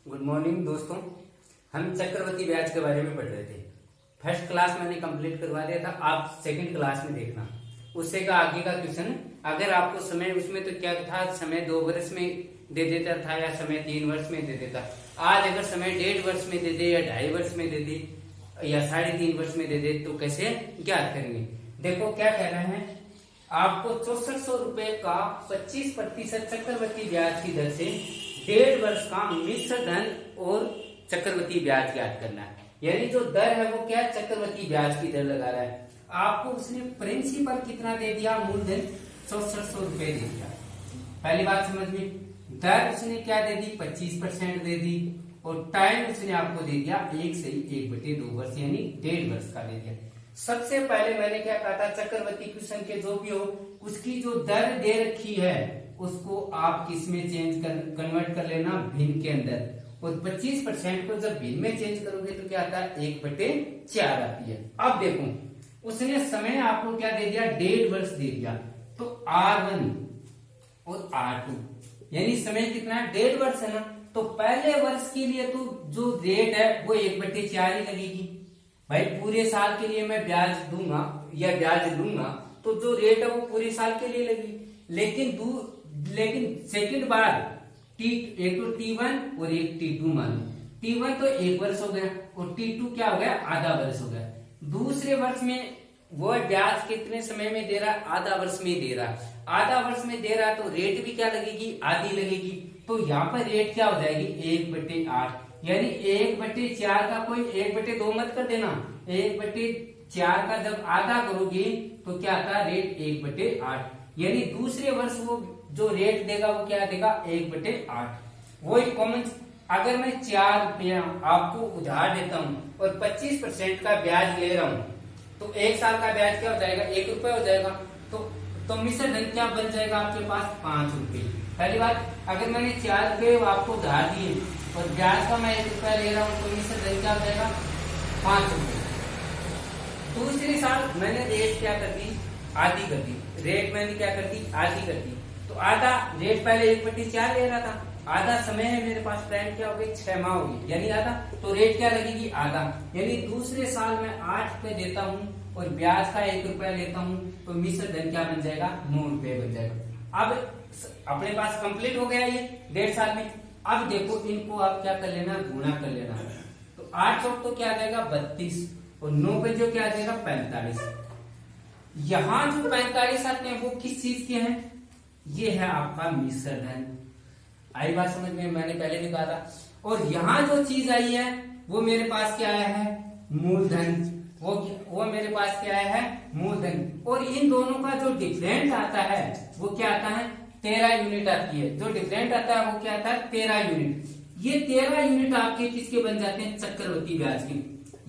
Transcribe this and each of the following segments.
Good morning दोस्तों। हम चक्रवृद्धि ब्याज के बारे में पढ़ रहे थे। फर्स्ट क्लास मैंने कंप्लीट करवा दिया था, आप सेकंड क्लास में देखना। उससे का आगे का क्वेश्चन, अगर आपको समय उसमें तो क्या था, समय 2 वर्ष में दे देता था या समय 3 वर्ष में दे देता। आज अगर समय 1.5 वर्ष में दे दे या 2.5 वर्ष में दे दे या 3.5 वर्ष में दे दे तो कैसे ज्ञात करेंगे। देखो क्या कह रहे हैं, आपको 6400 रुपए का 25% चक्रवृद्धि ब्याज की दर से 1.5 वर्ष का मिश्र धन और चक्रवृद्धि ब्याज ज्ञात करना है। यानी जो दर है वो क्या, चक्रवृद्धि ब्याज की दर लगा रहा है। आपको उसने प्रिंसिपल कितना दे दिया, मूलधन 6400 रुपए दे दिया। पहली बात समझ में, दर उसने क्या दे दी, 25% दे दी, और टाइम उसने आपको दे दिया 1 से 1/2 वर्ष यानी 1.5 वर्ष का दे दिया। सबसे पहले मैंने क्या कहा था, चक्रवृद्धि क्वेश्चन के जो भी हो उसकी जो दर दे रखी है उसको आप किसमें कन्वर्ट कर लेना, भिन्न के अंदर। और 25% को जब भिन्न में चेंज करोगे तो क्या आता है, 1/4 आती है। अब देखो उसने समय आपको क्या दे दिया, 1.5 वर्ष दे दिया। तो R1 और R2 यानी समय कितना, 1.5 वर्ष है ना। तो पहले वर्ष के लिए तो जो रेट है वो 1/4 ही लगेगी। भाई पूरे साल के लिए मैं ब्याज दूंगा या ब्याज लूंगा तो जो रेट है वो पूरे साल के लिए लगेगी। लेकिन सेकंड बार एक तो T1 और एक T2 मान लो। T1 तो 1 वर्ष हो गया और T2 क्या हो गया, आधा वर्ष हो गया। दूसरे वर्ष में वो ब्याज कितने समय में दे रहा, आधा वर्ष में दे रहा। आधा वर्ष में दे रहा तो रेट भी क्या लगेगी, आधी लगेगी। तो यहाँ पर रेट क्या हो जाएगी, 1/8 यानी 1/4 का कोई 1/2 मत कर देना। 1/4 का जब आधा करोगे तो क्या आता है, रेट 1/8 यानी दूसरे वर्ष वो जो रेट देगा वो क्या देगा, 1/8। वही कॉमन, अगर मैं 4 रुपया आपको उधार देता हूँ और 25% का ब्याज ले रहा हूँ तो 1 साल का ब्याज क्या हो जाएगा, 1 रुपया हो जाएगा। तो मिश्र धन क्या बन जाएगा आपके पास, 5 रुपये। पहली बात, अगर मैंने 4 रुपये आपको उधार दिए और ब्याज का मैं 1 रुपया ले रहा हूँ तो मिश्र धन क्या हो जाएगा, 5 रुपये। दूसरे साल मैंने रेट क्या कर दी, आधी कर दी। रेट मैंने क्या कर दी, आधी कर दी। तो आधा रेट पहले 1/4 ले रहा था, आधा समय है मेरे पास, टाइम क्या हो गई, 6 माह होगी यानी आधा। तो रेट क्या लगेगी, आधा। यानी दूसरे साल में 8 रुपए देता हूँ और ब्याज का 1 रुपया लेता हूँ तो मिश्र धन क्या बन जाएगा, 9 रुपये बन जाएगा। अब अपने पास कंप्लीट हो गया ये 1.5 साल में। अब देखो इनको आप क्या कर लेना, गुणा कर लेना। तो 8 चौक तो क्या आ जाएगा, 32 और 9 पे जो क्या आ जाएगा, 45। यहाँ जो 45 आते हैं वो किस चीज के हैं, ये है आपका मिश्र धन। आई बात समझ में, मैंने पहले भी कहा था। और यहाँ जो चीज आई है वो मेरे पास क्या आया है, मूलधन। वो मेरे पास क्या आया है, मूलधन। और इन दोनों का जो डिफरेंट आता है वो क्या आता है, 13 यूनिट आती है। जो डिफरेंट आता है वो क्या आता है, 13 यूनिट। ये 13 यूनिट आपके किसके बन जाते हैं, चक्रवृद्धि ब्याज के।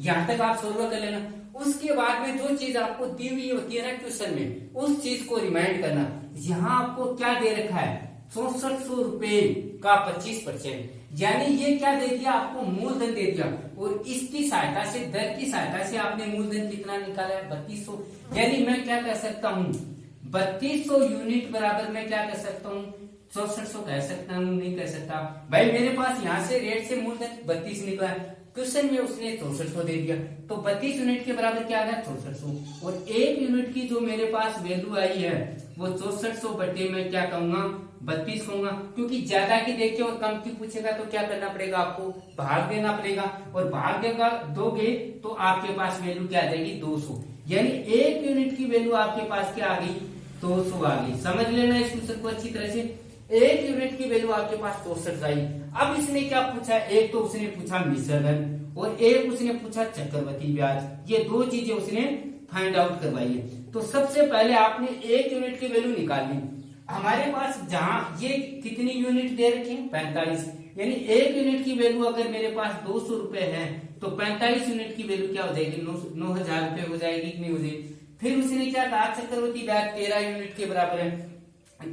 यहां तक आप सोल्व कर लेना। उसके बाद में जो चीज आपको दी हुई होती है ना क्वेश्चन में, उस चीज को रिमाइंड करना। यहाँ आपको क्या दे रखा है, 6400 रुपए का 25%, यानी ये क्या दे दिया आपको, मूलधन दे दिया। और इसकी सहायता से, दर की सहायता से आपने मूलधन कितना निकाला है, 3200। यानी मैं क्या कह सकता हूँ, 3200 यूनिट बराबर मैं क्या कह सकता हूँ, 6400 कह सकता हूँ, नहीं कह सकता। भाई मेरे पास यहाँ से रेट से मूलधन 32 निकला, क्वेश्चन में उसने 6400 दे दिया तो 32 यूनिट के बराबर क्या आ गया, 6400। और 1 यूनिट की जो मेरे पास वैल्यू आई है वो 6400 बटे मैं क्या कहूंगा, 32 कहूंगा। क्योंकि ज्यादा की देखिए और कम की पूछेगा तो क्या करना पड़ेगा, आपको भाग देना पड़ेगा। और भाग देगा दोगे तो आपके पास वैल्यू क्या आ जाएगी, 200। यानी 1 यूनिट की वैल्यू आपके पास क्या आ गई, 200 आ गई। समझ लेना इस क्वेश्चन को अच्छी तरह से। 1 यूनिट की वैल्यू आपके पास 64 आई। अब इसने क्या पूछा, एक तो उसने पूछा मिश्र धन और एक उसने पूछा चक्रवृद्धि ब्याज। ये 2 चीजें उसने फाइंड आउट करवाई है। तो सबसे पहले आपने 1 यूनिट की वैल्यू निकाल ली। हमारे पास जहां ये कितनी यूनिट दे रखी है, 45। यानी 1 यूनिट की वैल्यू अगर मेरे पास 200 रुपए है तो 45 यूनिट की वैल्यू क्या हो जाएगी, 9000 रुपए हो जाएगी कि नहीं हो जाएगी। फिर उसने क्या कहा, चक्रवृद्धि ब्याज 13 यूनिट के बराबर है,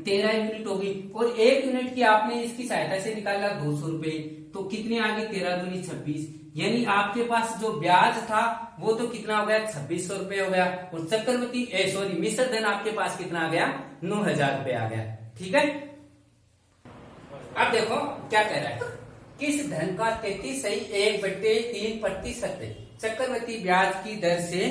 13 यूनिट होगी। और 1 यूनिट की आपने इसकी सहायता से निकाला 200 रुपए, तो कितने आ गए, 13 दूनी 26। यानी आपके पास जो ब्याज था वो तो कितना हो गया, 2600 रुपए हो गया। और चक्रवृद्धि मिश्र धन आपके पास कितना आ गया, 9000 रुपए आ गया। ठीक है। अब देखो क्या कह रहा है, किस धन का 33.1/3% चक्रवृद्धि ब्याज की दर से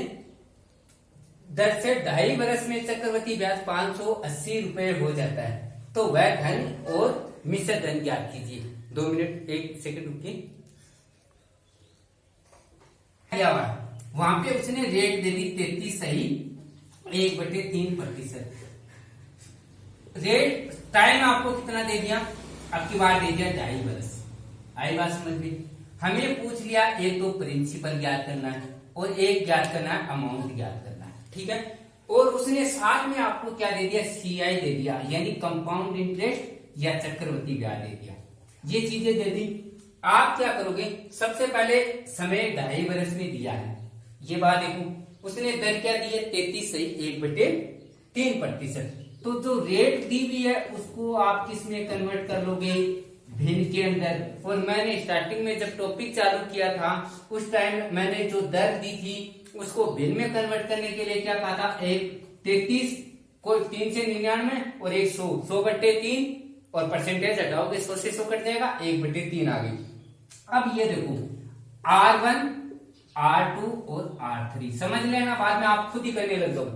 2.5 वर्ष में चक्रवृद्धि ब्याज 580 रुपए हो जाता है, तो वह धन और मिश्र धन ज्ञात कीजिए। 2 मिनट 1 सेकंड रुकिए। वहां पे उसने रेट दे दी 33.1/3%। रेट टाइम आपको कितना दे दिया, आपकी बार दे दिया 2.5 वर्ष। आई बात समझ में? हमें पूछ लिया एक तो प्रिंसिपल ज्ञात करना है और एक ज्ञात करना है अमाउंट ज्ञात करना है, ठीक है। और उसने साथ में आपको क्या दे दिया, CI दे दिया, यानी कंपाउंड इंटरेस्ट या चक्रवृद्धि ब्याज दे दिया। ये चीजें दे दी। आप क्या करोगे, सबसे पहले समय 2.5 वर्ष में दिया है, ये बात देखो। उसने दर क्या दी है, 33.1/3%। तो जो रेट दी हुई है उसको आप किस में कन्वर्ट कर लोगे, भिन्न के अंदर। और मैंने स्टार्टिंग में जब टॉपिक चालू किया था उस टाइम मैंने जो दर दी थी उसको भिन्न में कन्वर्ट करने के लिए क्या कहा था, एक 33 को 3 से 99 और एक 100/3 और परसेंटेज हटाओगे 100 से 100 कट जाएगा, 1/3 आ गई। अब ये देखो R1, R2 और R3 समझ लेना, बाद में आप खुद ही करने लग जाओ।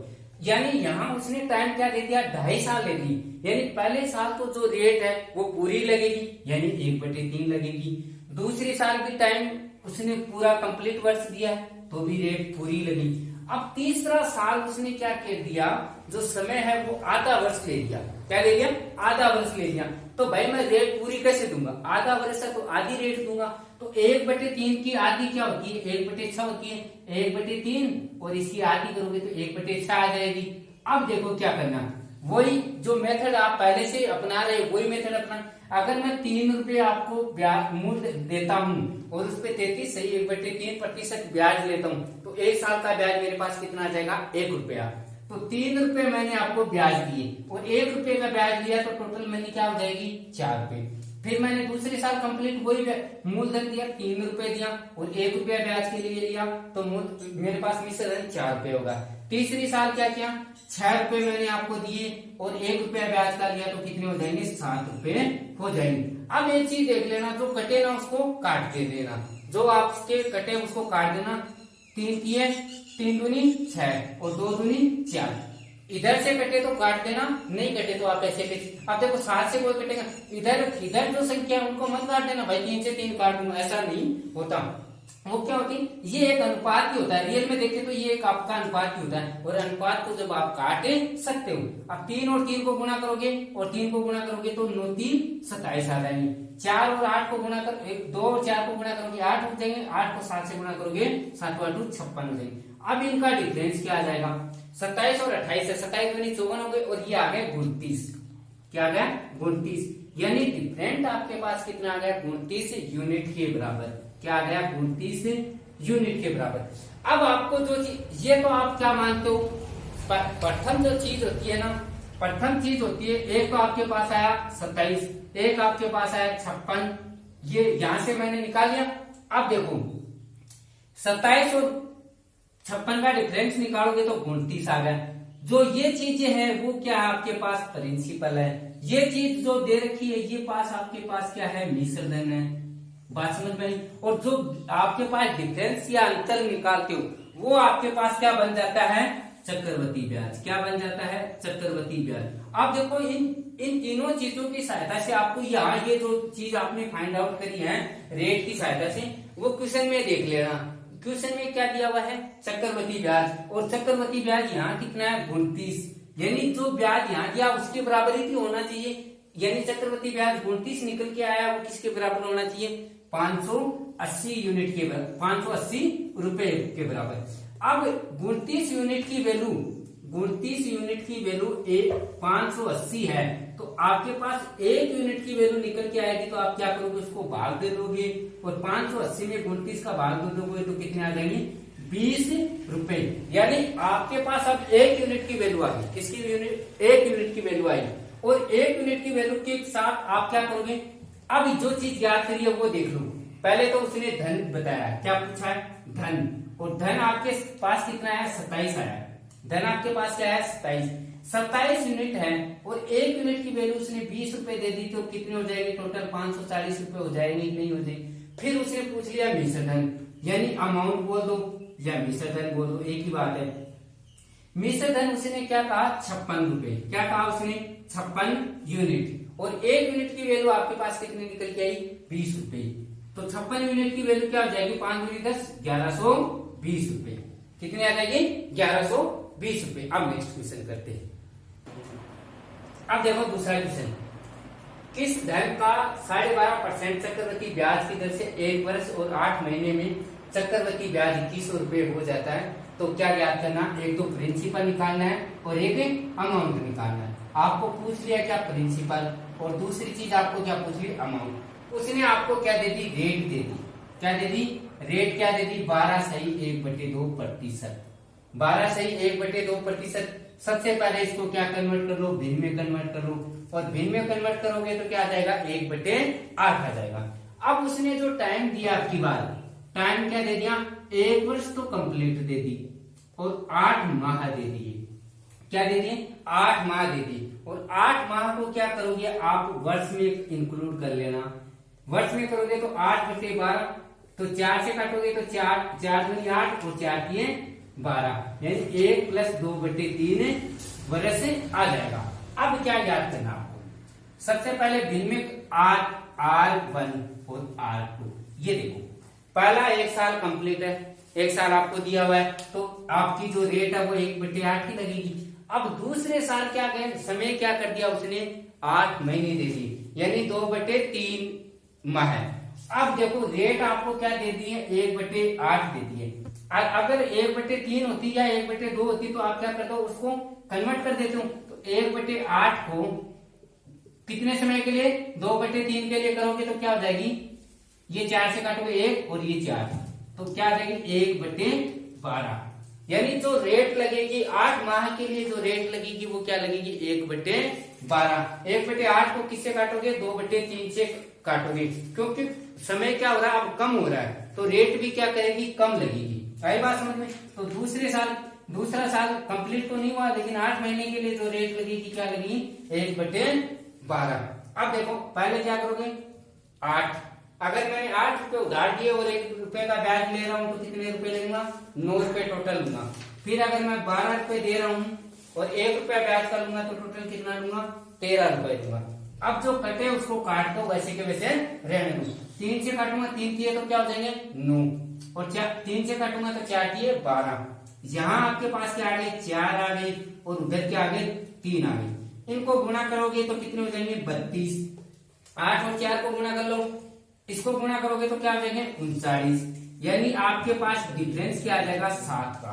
यानी यहां उसने टाइम क्या दे दिया, 2.5 साल ले दी। यानी पहले साल तो जो रेट है वो पूरी लगेगी, यानी 1/3 लगेगी। दूसरे साल भी टाइम उसने पूरा कंप्लीट वर्ष दिया है तो भी रेट पूरी लगी। अब तीसरा साल उसने क्या कर दिया, जो समय है वो आधा वर्ष ले लिया। क्या ले लिया, आधा वर्ष ले लिया। तो भाई मैं रेट पूरी कैसे दूंगा, आधा वर्ष है तो आधी रेट दूंगा। तो 1/3 की आधी क्या होती है, 1/6 होती है। 1/3 और इसकी आधी करोगे तो 1/6 आ जाएगी। अब देखो क्या करना, वही जो मेथड आप पहले से अपना रहे वही मेथड अपना। अगर मैं 3 रुपए आपको ब्याज मूल्य देता हूं और उस पे 33.1/3% ब्याज लेता हूं, तो 1 साल का ब्याज मेरे पास कितना आ जाएगा, 1 रुपया। तो 3 रुपए मैंने आपको ब्याज दिए और 1 रुपए का ब्याज लिया तो टोटल मैंने क्या हो जाएगी, 4 रुपए। फिर मैंने दूसरे साल कंप्लीट वही मूलधन दिया, 3 रुपए दिया और 1 रुपया ब्याज के लिए लिया, तो मेरे पास मिश्र धन 4 रुपए होगा। तीसरी साल क्या किया, 6 रुपए मैंने आपको दिए और 1 रुपया ब्याज का लिया, तो कितने हो जाएंगे, 7 रुपए हो जाएंगे। अब एक चीज देख लेना, जो कटे ना उसको काट के देना, जो आपके कटे उसको काट देना। 3 किए, 3 दूनी 6 और 2 दूनी 4। इधर से कटे तो काट देना, नहीं कटे तो आप ऐसे अब देखो 7 से कोई कटेगा, इधर जो संख्या है उनको मत काट देना भाई, 3 से 3 काट दूंगा, ऐसा नहीं होता। वो क्या होती है, ये एक अनुपात ही होता है। रियल में देखें तो ये एक आपका अनुपात ही होता है, और अनुपात को जब आप काट सकते हो, अब 3 और 3 को गुणा करोगे और 3 को गुणा करोगे तो 9 3 27 आ जाएंगे। 4 और 8 को गुणा कर 2 और 4 को गुणा करोगे 8 हो जाएंगे, 8 को 7 से गुणा करोगे 7 और 8 56 हो जाएंगे। अब इनका डिफरेंस क्या आ जाएगा, 27 और 28 है, 27 दूनी 54 हो गए और ये आ गया 29। क्या आ गया, 29। यानी डिफरेंट आपके पास कितना आ गया, 29 यूनिट के बराबर। क्या आ गया, 29 यूनिट के बराबर। अब आपको जो चीज, ये तो आप क्या मानते हो, प्रथम जो चीज होती है ना, प्रथम चीज होती है, एक तो आपके पास आया 27, एक आपके पास आया 56, ये यहां से मैंने निकाल लिया। अब देखो 27 और 56 का डिफरेंस निकालोगे तो 29 आ गया। जो ये चीजें हैं वो क्या है, आपके पास प्रिंसिपल है। ये चीज जो दे रखी है ये पास आपके पास क्या है, मिश्र धन है। बात समझ में आई। और जो आपके पास डिफरेंस या अंतर निकालते हो वो आपके पास क्या बन जाता है, चक्रवृद्धि ब्याज। क्या बन जाता है, चक्रवृद्धि ब्याज। अब देखो इन तीनों चीजों की सहायता से आपको यहाँ ये जो चीज आपने फाइंड आउट करी है रेट की सहायता से, वो क्वेश्चन में देख लेना। क्वेश्चन में क्या दिया हुआ है, चक्रवृद्धि ब्याज, और चक्रवृद्धि ब्याज यहाँ कितना है, 29। यानी जो ब्याज यहाँ दिया उसके बराबर ही होना चाहिए। यानी चक्रवृद्धि ब्याज 29 निकल के आया, वो किसके बराबर होना चाहिए, 580 यूनिट के बराबर, 580 रुपए के बराबर। अब 29 यूनिट की वैल्यू, 29 यूनिट की वैल्यू 580 है, तो आपके पास 1 यूनिट की वैल्यू निकल के आएगी, तो आप क्या करोगे, उसको भाग दे दोगे और 580 में 29 का भाग दे दोगे तो कितने आ जाएंगे, 20 रुपए। यानी आपके पास अब 1 यूनिट की वैल्यू आ गई। किसकी यूनिट, 1 यूनिट की वैल्यू आई। और 1 यूनिट की वैल्यू के साथ आप क्या करोगे, अब जो चीज याद करिए वो देख लो। पहले तो उसने धन बताया, क्या पूछा है, धन, और धन आपके पास कितना है, 27 आया। धन आपके पास क्या है, 27। 27 यूनिट है और 1 यूनिट की वैल्यू उसने 20 रुपए दे दी, तो कितनी हो जाएगी टोटल 540 रुपए हो जाएगी, नहीं हो जाएगी। फिर उसने पूछ लिया मिश्र धन, यानी अमाउंट बोल दो या मिश्र धन बोल दो, एक ही बात है। मिश्र धन उसने क्या कहा 56 रुपए, क्या कहा उसने 56 यूनिट, और 1 यूनिट की वैल्यू आपके पास कितनी निकल के आई 20 रुपए, तो 56 यूनिट की वैल्यू क्या हो जाएगी 5 गुनी 10 1120 रुपए, कितनी आ जाएगी 1120 रुपए। अब नेक्स्ट क्वेश्चन करते हैं। अब देखो दूसरा क्वेश्चन, किस धन का 12.5% चक्रवृद्धि ब्याज की दर से 1 वर्ष और 8 महीने में चक्रवृद्धि ब्याज 2100 रुपए हो जाता है, तो क्या ज्ञात करना, एक तो प्रिंसिपल निकालना है और एक अमाउंट निकालना है। आपको पूछ लिया क्या प्रिंसिपल, और दूसरी चीज आपको क्या पूछ ली अमाउंट। उसने आपको क्या दे दी रेट दे दी, क्या दे दी रेट, क्या दे दी 12 सही 1/2%, 12 सही 1/2%। सबसे पहले इसको क्या कन्वर्ट कर लो, भिन्न में कन्वर्ट कर लो, और भिन्न में कन्वर्ट करोगे तो क्या आ जाएगा 1/8 आ जाएगा। अब उसने जो टाइम दिया आपकी बात, टाइम क्या दे दिया 1 वर्ष तो कंप्लीट दे दी और 8 माह दे दिए, क्या दे दिए 8 माह दे दिए, और 8 माह को क्या करोगे आप वर्ष में इंक्लूड कर लेना। वर्ष में करोगे तो 8/12, तो 4 से काटोगे तो 4 दूनी 8 और 4 किए 12, यानी 1 + 2/3 वर्ष से आ जाएगा। अब क्या याद करना आपको, सबसे पहले भिन्न में R1 और R2, ये देखो पहला 1 साल कंप्लीट है, 1 साल आपको दिया हुआ है, तो आपकी जो रेट है वो 1/8 ही लगेगी। अब दूसरे साल क्या करें, समय क्या कर दिया उसने 8 महीने दे दी, यानी 2/3 माह है। अब देखो रेट आपको क्या दे दी है 1/8 दे दी है। अगर 1/3 होती या 1/2 होती तो आप क्या करते हो उसको कन्वर्ट कर देते हो, तो 1/8 को कितने समय के लिए 2/3 के लिए करोगे तो क्या हो जाएगी, ये 4 से काटोगे 1 और ये 4, तो क्या आ जाएगी 1/12, यानी जो रेट लगेगी 8 माह के लिए जो रेट लगेगी वो क्या लगेगी 1/12। 1/8 को किससे काटोगे 2/3 से काटोगे, क्योंकि समय क्या हो रहा है अब कम हो रहा है, तो रेट भी क्या करेगी कम लगेगी। आई बात समझ में। तो दूसरा साल कंप्लीट तो नहीं हुआ, लेकिन 8 महीने के लिए जो रेट लगेगी क्या लगेगी 1/12। अब देखो पहले क्या करोगे 8, अगर मैंने 8 रुपए उधार दिए और 1 रुपए का ब्याज ले रहा हूं तो कितने रुपए लगेगा 9 रुपए टोटल लूंगा। फिर अगर मैं 12 रुपए दे रहा हूं और 1 रुपया ब्याज का लूंगा तो टोटल कितना लूंगा 13 रुपए दूंगा। अब जो कटे उसको काट दो, वैसे के वैसे रहने दो। 3 से काटूंगा 3 किए तो क्या हो जाएंगे 9, और 3 से काटूंगा तो 4 किए 12। यहाँ आपके पास क्या आ गए 4 आ गई और उधर क्या आ गए 3 आ गई। इनको गुणा करोगे तो कितने हो जाएंगे 32। 8 और 4 को गुणा कर लो, इसको गुणा करोगे तो क्या आ जाएंगे 39, यानी आपके पास डिफरेंस क्या आ जाएगा 7 का।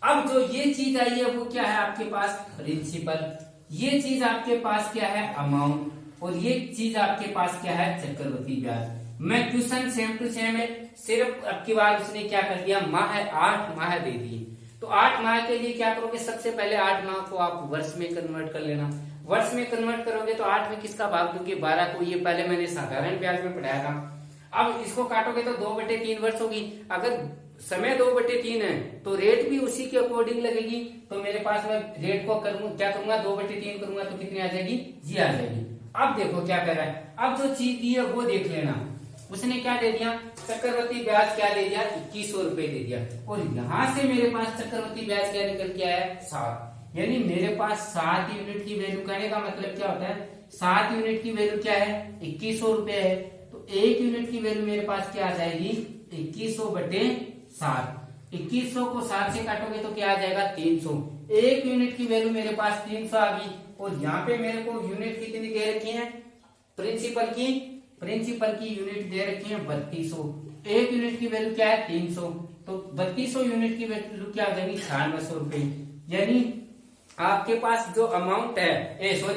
अब जो ये चीज आई है वो क्या है आपके पास प्रिंसिपल, ये चीज आपके पास क्या है अमाउंट, और ये चीज आपके पास क्या है चक्रवृद्धि ब्याज। मैं क्वेश्चन सेम टू सेम है, सिर्फ अब की बार उसने क्या कर दिया 8 माह दे दिए। तो 8 माह के लिए क्या करोगे, सबसे पहले 8 माह को आप वर्ष में कन्वर्ट कर लेना। वर्ष में कन्वर्ट करोगे तो 8 में किसका भाग दोगे 12 को, ये पहले मैंने साधारण ब्याज में पढ़ाया था। अब इसको काटोगे तो 2/3 वर्ष होगी। अगर समय 2/3 है तो रेट भी उसी के अकॉर्डिंग लगेगी, तो मेरे पास मैं रेट को क्या करूंगा 2/3 करूंगा तो कितनी आ जाएगी जी आ जाएगी। अब देखो क्या कर रहा है, अब जो चीज दी है वो देख लेना। उसने क्या दे दिया चक्रवृद्धि ब्याज क्या दे दिया 2100 रुपए दे दिया, और यहां से मेरे पास चक्रवृद्धि ब्याज क्या निकल के आया 7, यानी मेरे पास 7 यूनिट की वैल्यू, कहने का मतलब क्या होता है 7 यूनिट की वैल्यू क्या है 2100 रुपए है, तो 1 यूनिट की वैल्यू मेरे पास क्या आ जाएगी 2100/7। 2100 को 7 से काटोगे तो क्या आ जाएगा 300। 1 यूनिट की वैल्यू मेरे पास 300 आ गई, और यहाँ पे मेरे को यूनिट कितनी दे रखी है प्रिंसिपल की यूनिट दे रखी है 3200। 1 यूनिट की वैल्यू क्या है 300, तो 3200 यूनिट की वैल्यू क्या आ जाएगी 9600 रुपए। यानी आपके पास जो अमाउंट है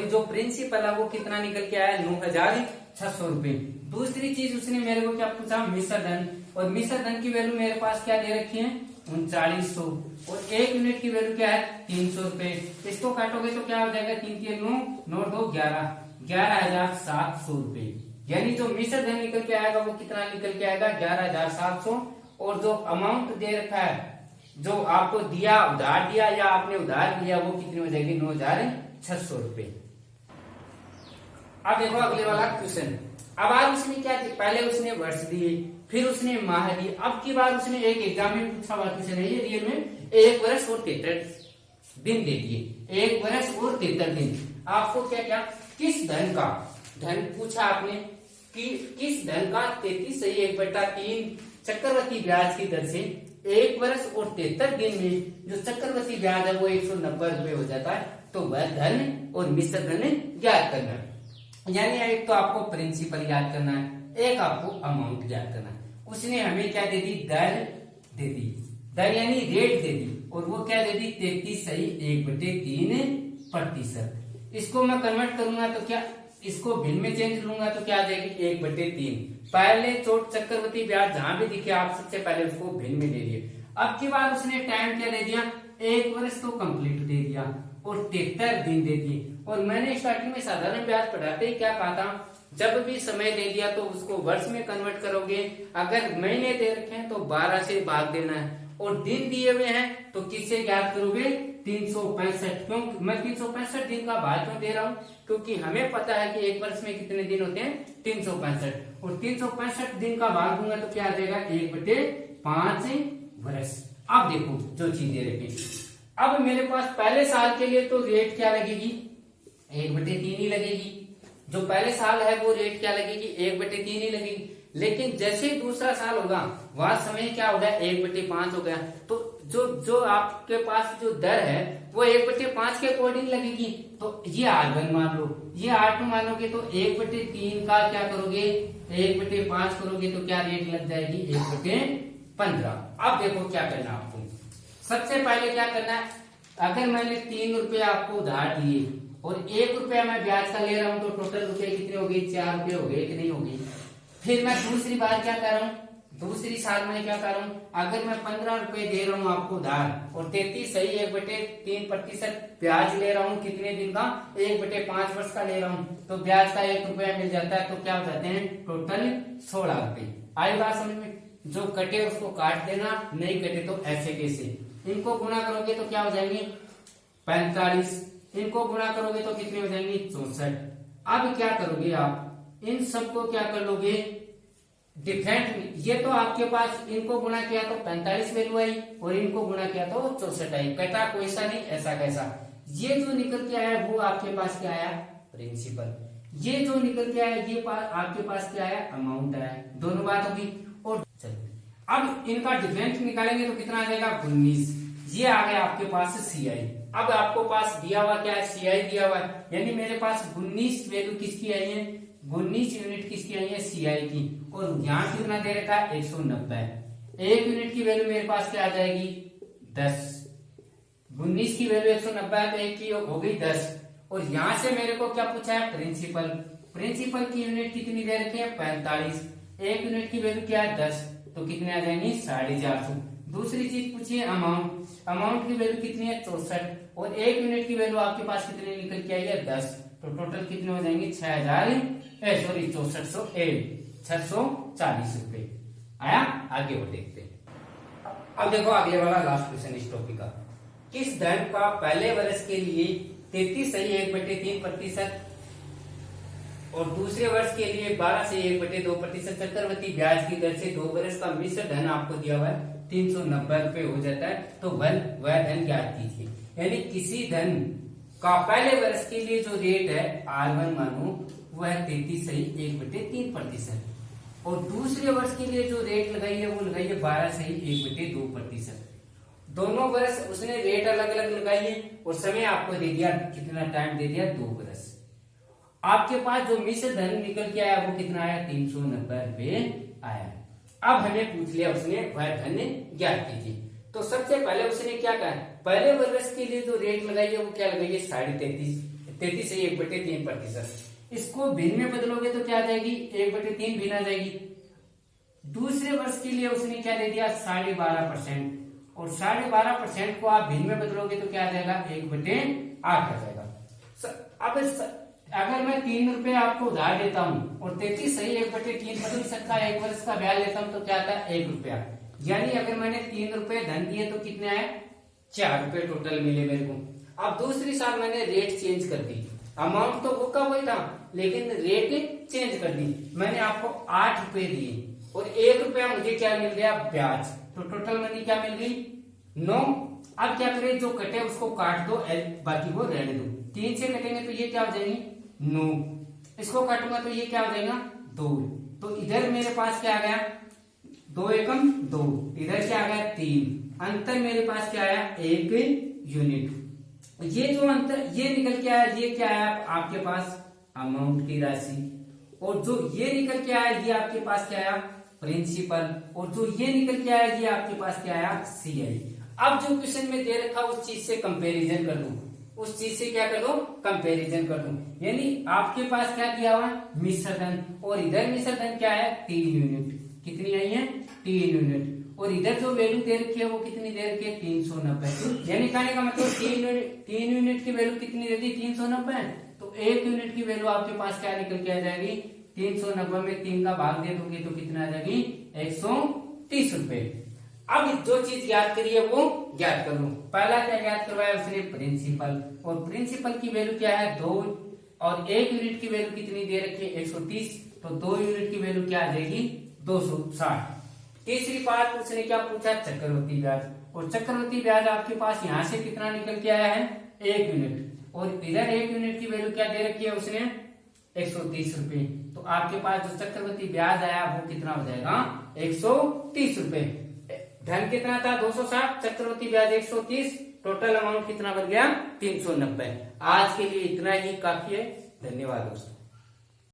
जो प्रिंसिपल है वो कितना निकल के आया 9600 रुपए। दूसरी चीज उसने मेरे को क्या पूछा मिश्र धन, और मिश्र धन की वैल्यू मेरे पास क्या दे रखी है 3900, और 1 यूनिट की वैल्यू क्या है 300 रुपए। इसको काटोगे तो क्या हो जाएगा 3 के 9 9 2 11,700 रुपए। यानी जो मिश्र धन निकल के आएगा वो कितना निकल के आएगा 11,700, और जो अमाउंट दे रखा है जो आपको दिया उधार दिया या आपने उधार लिया वो कितनी हो जाएगी 9,600 रुपए। अब देखो अगले वाला क्वेश्चन। अब आज उसने क्या किया, पहले उसने वर्ष दिए, फिर उसने माह दिए, अब की बार उसने एक एग्जाम में पूछा हुआ क्वेश्चन है ये रियल में 1 वर्ष और 73 दिन दे दिए, 1 वर्ष और 73 दिन। आपको क्या क्या किस धन का धन पूछा आपने कि किस धन का 33 सही 1/3 चक्रवर्ती ब्याज की दर से 1 वर्ष और 73 दिन में जो चक्रवर्ती ब्याज है वो 190 रुपए हो जाता है, तो वह धन और मिश्र धन ज्ञात करना है। यानी एक तो आपको प्रिंसिपल याद करना है, एक आपको अमाउंट याद करना है। उसने हमें क्या दे दी, दर दे दी, दर यानी रेट दे दी, और वो क्या दे दी 33 सही 1/3%। इसको मैं कन्वर्ट करूंगा तो क्या, इसको भिन्न में चेंज करूंगा तो क्या आ जाएगी 1/3। पहले चोट चक्रवर्ती ब्याज जहां भी दिखे आप सबसे पहले उसको भिन्न में ले लिए। अब की बार उसने टाइम क्या दे दिया, 1 वर्ष तो कंप्लीट दे दिया और 73 दिन दे दिए। और मैंने स्टार्टिंग में साधारण ब्याज पढ़ाते ही क्या कहा था, जब भी समय दे दिया तो उसको वर्ष में कन्वर्ट करोगे, अगर महीने दे रखे हैं तो 12 से भाग देना है, और दिन दिए हुए हैं तो किससे ज्ञात करोगे 365। क्यों मैं 365 दिन का भाग क्यों दे रहा हूँ, क्योंकि हमें पता है कि एक वर्ष में कितने दिन होते हैं 365, और 365 दिन का भाग दूंगा तो क्या आ जाएगा 1/5 वर्ष। अब देखो जो चीज दे रखी, अब मेरे पास पहले साल के लिए तो रेट क्या लगेगी 1/3 ही लगेगी, जो पहले साल है वो रेट क्या लगेगी 1/3 ही लगेगी। लेकिन जैसे ही दूसरा साल होगा वहां समय क्या होगा 1/5 हो गया, तो जो आपके पास जो दर है वो 1/5 के अकॉर्डिंग लगेगी। तो ये R1 मान लो, ये R2 मानोगे तो 1/3 का क्या करोगे 1/5 करोगे तो क्या रेट लग जाएगी 1/15। अब देखो क्या करना आपको, सबसे पहले क्या करना है, अगर मैंने 3 रुपए आपको उधार दिए और 1 रुपया मैं ब्याज का ले रहा हूं तो टोटल रुपए कितने हो गए 4 रुपए हो गए कि नहीं हो गए। फिर मैं दूसरी बार क्या कर रहा हूँ, दूसरी साल में क्या कर रहा हूँ, अगर मैं 15 रुपए दे रहा हूँ आपको उधार और 33 सही 1/3% ब्याज ले रहा हूँ, कितने दिन का 1/5 वर्ष का ले रहा हूँ, तो ब्याज का 1 रुपया मिल जाता है, तो क्या हो जाते हैं टोटल 16 रुपए। आई बात समझ में, जो कटे उसको काट देना, नहीं कटे तो ऐसे कैसे, इनको गुणा करोगे तो क्या हो जाएंगे 45, इनको गुणा करोगे तो कितने हो जाएंगे 64। अब क्या करोगे आप, इन सबको क्या कर लोगे डिफरेंट में, ये तो आपके पास इनको गुणा किया तो 45 वैल्यू आई और इनको गुणा किया तो 64 आई, कटा कोई सा नहीं ऐसा कैसा। ये जो निकल के आया वो आपके पास क्या आया प्रिंसिपल, ये जो निकल के आया ये आपके पास क्या आया अमाउंट आया, दोनों बात होगी। और चलिए अब इनका डिफरेंस निकालेंगे तो कितना आ जाएगा 19, ये आ गया आपके पास CI। अब आपको पास दिया हुआ क्या है CI दिया हुआ है, यानी मेरे पास 19 वैल्यू किसकी आई है 19 यूनिट किसकी आई है CI की, और यहाँ कितना दे रखा है 190। 1 यूनिट की वैल्यू मेरे पास क्या आ जाएगी 10, 19 की वैल्यू 190 है तो 1 की हो गई 10, और यहाँ से मेरे को क्या पूछा है प्रिंसिपल, प्रिंसिपल की यूनिट कितनी दे रखी है 45, 1 यूनिट की वैल्यू क्या है 10 तो कितने आ जाएंगे 450। दूसरी चीज पूछिए अमाउंट, अमाउंट की वैल्यू कितनी है 64, और 1 यूनिट की वैल्यू आपके पास कितनी निकल के आई है 10, तो टोटल कितने हो जाएंगे 640 रुपए आया। आगे वो देखते हैं। अब देखो अगले वाला लास्ट क्वेश्चन इस टॉपिक का, किस धन का पहले वर्ष के लिए 33 सही 1/3% और दूसरे वर्ष के लिए 12 से 1/2% चक्रवर्ती ब्याज की दर से 2 वर्ष का मिश्र धन आपको दिया हुआ है 390 रुपए हो जाता है, तो वह धन ज्ञात कीजिए। यानी किसी धन का पहले वर्ष के लिए जो रेट है R1 मानो वह 33 सही 1/3%, और दूसरे वर्ष के लिए जो रेट लगाई है वो लगाई है 12 सही 1/2%। दोनों वर्ष उसने रेट अलग अलग लगाई है और समय आपको दे दिया, कितना टाइम दे दिया 2 वर्ष। आपके पास जो मिश्र धन निकल के आया वो कितना आया 390 रुपए आया। अब हमें पूछ लिया उसने वह धन ज्ञात कीजिए, तो सबसे पहले उसने क्या कहा, पहले वर्ष के लिए जो रेट लगाई है वो क्या लगाई है 33 से 1/3%। इसको भिन्न में बदलोगे तो क्या आ जाएगी 1/3 भिन्न आ जाएगी। दूसरे वर्ष के लिए उसने क्या दे दिया 12.5%, और 12.5% को आप भिन्न में बदलोगे तो क्या आ जाएगा 1/8 आ जाएगा। अब अगर मैं 3 रुपए आपको उधार देता हूं और 33 सही 1/3% का 1 वर्ष का ब्याज लेता हूं तो क्या आता है 1 रुपया, यानी अगर मैंने 3 रुपए धन दिए तो कितने आए, 4 रुपए टोटल मिले मेरे को। अब दूसरी साल मैंने रेट चेंज कर दी, अमाउंट तो बुक का वही था लेकिन रेट चेंज कर दी, मैंने आपको 8 रुपए दिए और 1 रुपया मुझे क्या मिल गया, ब्याज। तो टोटल मनी क्या मिल गई, 9। अब क्या करें, जो कटे उसको काट दो, बाकी को रहने दो। 3 से कटेंगे तो ये क्या हो जाएगी 9, इसको काटूंगा तो ये क्या हो जाएगा 2। तो इधर मेरे पास क्या आ गया 2 एकम 2, इधर क्या आ गया 3, अंतर मेरे पास क्या आया 1 यूनिट। ये जो अंतर ये निकल के आया, ये क्या आया आपके पास अमाउंट की राशि, और जो ये निकल के आया ये आपके पास क्या आया प्रिंसिपल, और जो ये निकल के आया ये आपके पास क्या आया सीआई। अब जो क्वेश्चन में दे रखा उस चीज से कंपैरिजन कर दूं, उस चीज से क्या कर दो कंपैरिजन कर दूं, यानी आपके पास क्या दिया हुआ मिश्र धन, और इधर मिश्र धन क्या है 3 यूनिट, कितनी आई है 3 यूनिट, और इधर जो वैल्यू दे रखी है वो कितनी दे रखी है 390। यानी कहने का मतलब 3 यूनिट की वैल्यू कितनी दे दी 390, तो 1 यूनिट की वैल्यू आपके पास क्या निकल के आ जाएगी 390 में 3 का भाग दे दोगे तो कितना आ जाएगी 130 रुपए। अब जो चीज याद करी है वो याद कर लो। पहला क्या याद करवाया उसने प्रिंसिपल, और प्रिंसिपल की वैल्यू क्या है 2, और 1 यूनिट की वैल्यू कितनी दे रखी है 130, तो 2 यूनिट की वैल्यू क्या आ जाएगी 260। तीसरी बात उसने क्या पूछा चक्रवृद्धि ब्याज, और चक्रवृद्धि ब्याज आपके पास यहाँ से कितना निकल के आया है 1 यूनिट, और इधर 1 यूनिट की वैल्यू क्या दे रखी है उसने 130 रुपए, तो आपके पास जो चक्रवृद्धि ब्याज आया वो कितना हो जाएगा 130 रुपए। धन कितना था 260, चक्रवृद्धि ब्याज 130, टोटल अमाउंट कितना बन गया 390। आज के लिए इतना ही काफी है, धन्यवाद दोस्तों।